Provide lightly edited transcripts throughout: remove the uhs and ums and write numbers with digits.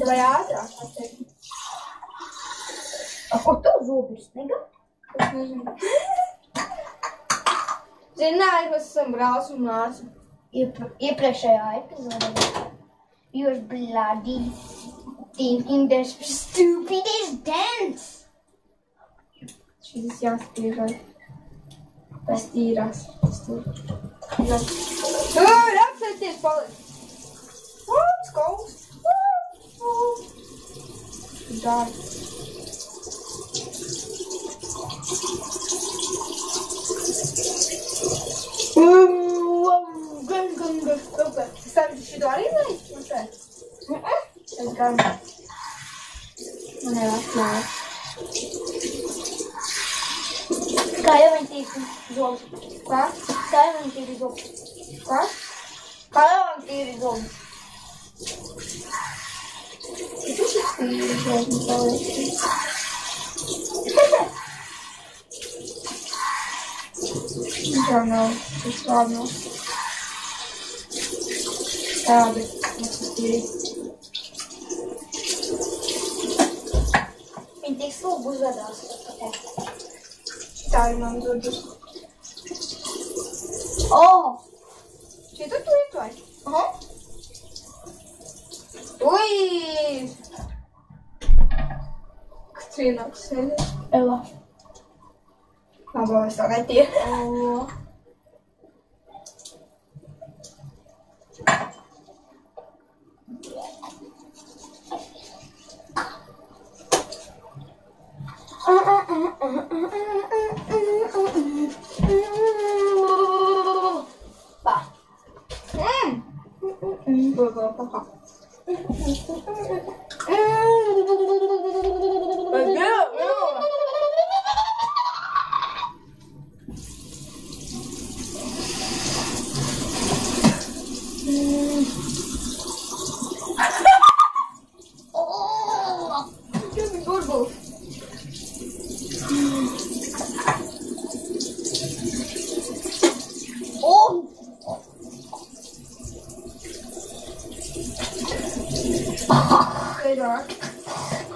Vai ātrāk, tā teikt. Ko tu zobis, nega? Es nezinu. Zināju, mēs esam brālis un māsa. Iepriekšējā epizodē. You're bloody thinking this stupidest dance. Šis jāstīrās. Tas tīrās. Tur, apsēties paliek. Skauts. Dārgi. Es tādu šito arī lai? Es gan. Man ir atklāja. Kā jau viņi tīri zobus? Kā? Kā jau viņi tīri zobus? Kā? Kā jau viņi tīri zobus? Tas ir tīri zobus paliek. Tā nav. Tas labi nav. Tādi. Tas ir tīri. Viņi tik slūgu uzvedās. Tā ir man zobus. Šito tu ietvari? Ui! Kas vienāks sēdē? Ela. Labā, es tā netie. Pa. Papa.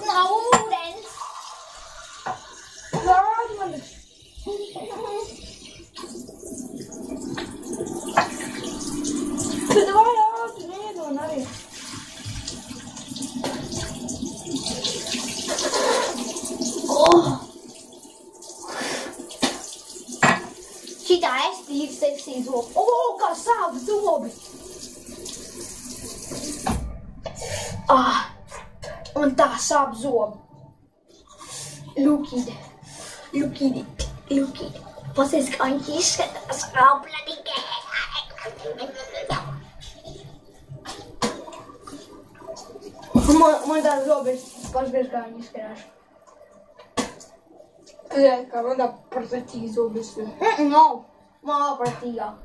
Nav ūdens. Lādi man. Tad vai ātri neiedomā arī. Šitā es tīri seksī zobu. Kā sāp zobi. Un tā sāp zobi. Lūkīdi. Pasies, kā viņi izskatās. Man tā zobi pašbiež, kā viņi izskatās. Jā, kā man tā pretīgi zobus ir. Nav. Man vēl pretīgāk.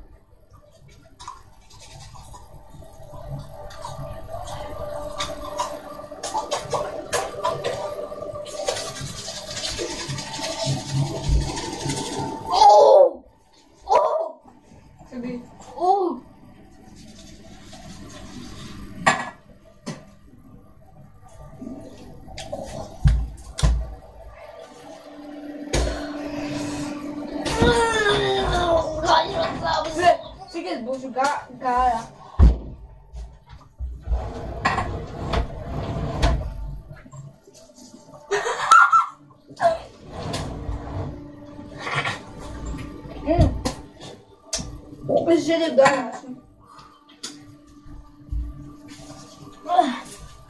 Cik es būšu gājā? Es šeit gājāšu.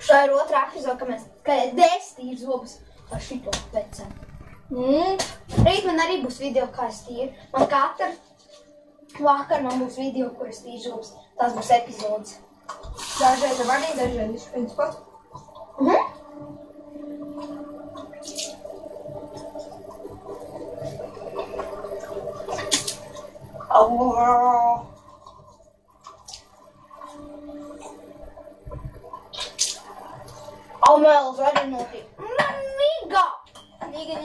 Šā ir otrā epizode, kad es tīri zobus ar šito pecam. Rīt man arī būs video, kā es tīri. Man katru vakar man būs video, kur es tīri zobus. Tās būs epizodes. Dažreiz var arī, dažreiz viens pats. Mēls arī notiek. Niga! Niga.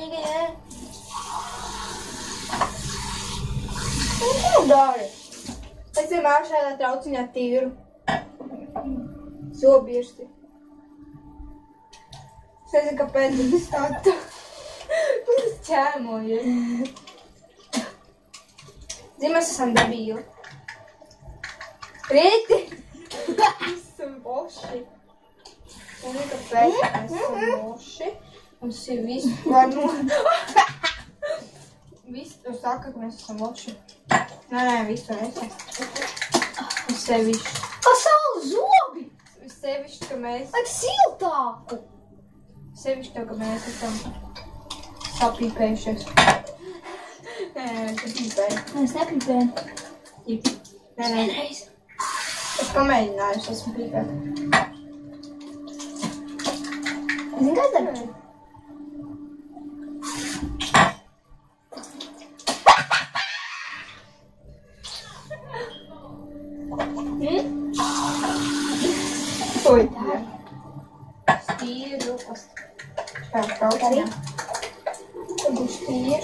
Ko dari? Es vienmēr šādā trauciņā tīru. Zobiersti. Es nezinu, kāpēc tas tādu. Kur tas ķēmojies? Zini, mēs esam debīli. Rīti! Esam boši. Un kāpēc mēs esam boši? Mums ir viss var no... Viss to saka, ka mēs esam boši. Nē, viss to nesaka. Viss sevišķi. Pasaules zobi! Viss sevišķi, ka mēs... Lai siltāku! Sevišķi to, ka mēs esam sapīpējušies. Nē, tu pīpēji. Es nepīpēju. Nē. Es pamēģināju, es esmu pīpēt. Zini, kas darbu? Oi, jā. Stīri rupas. Kā trauciņā. Tad būs stīri.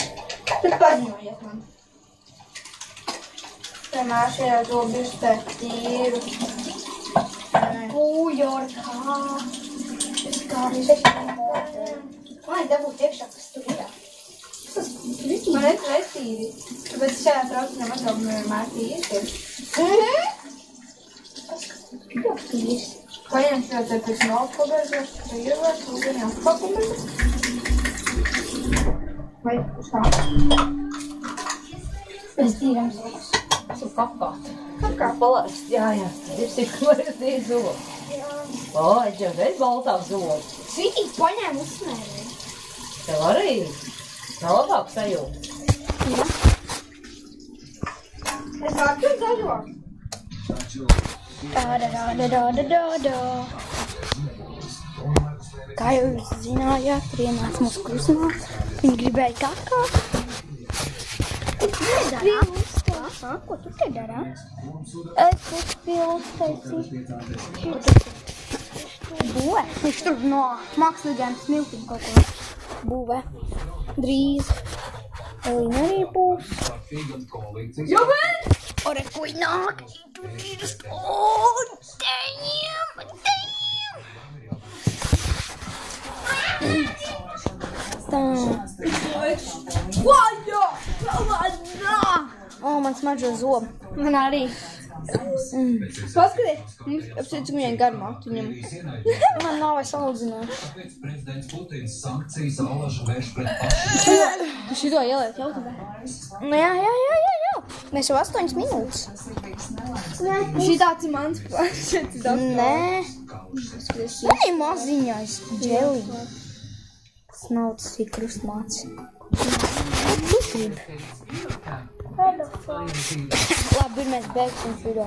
Tad paziņojiet man. Vienmēr šajā zobirstē tīru. Ujorkā. Es kā Lai dabūt iekšā, kas tur ir. Man ir netīri. Tāpēc šajā trauciņā mazāk vienmēr tīri. Ļoti tīrs. Paņem šo te pēc nopagazos, tīrvars, un gan jāpapagazos. Vai kā? Es tīram zogus. Tas ir kakāt. Kā? Palaist, jā. Ir siklojas zobu. O, es jau reiz baltā zobu. Svītīgi paņēmu uzsmērēju. Tev arī nav labāk sajūta. Jā. Es varu zaļo. Kā jau jūs zinājāt, ienāca mūsu krusmāte. Viņa gribēja kakāt. Ko tu te darā? Ko tu te darā? Es uzspīlu uztaisīju. Būvē. Viņš tur no mākslīgiem smiltīm kaut ko būvē. Drīz. Elīna arī būs. Jo, bet! Ore, ko nāk? Tur ir... O, damn! Vaļā! O, man smaržo zobu. Man arī. Paskaties, mums apšķiet, cik viņai garumā tu ņem. Man nav vairs salīdzinājuši. Tu šito ieliet jautībā? Nu, jā. Mēs jau 8 minūtes. Šitāds ir mans plašets. Nē. Nē, maziņais dželī. Tas nav tas ir krustmāts. Ko tu gribi? Labi, mēs beigsim šo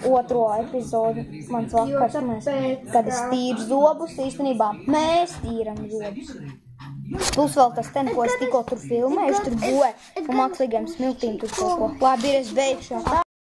otro epizodu. Mans vakars, kad es tīru zobus, īstenībā mēs tīram zobus. Plus vēl tas ten, ko es tikko tur filmējuši, tur būvē un mākslīgiem smiltīm tur kaut ko. Labi, es beigšu.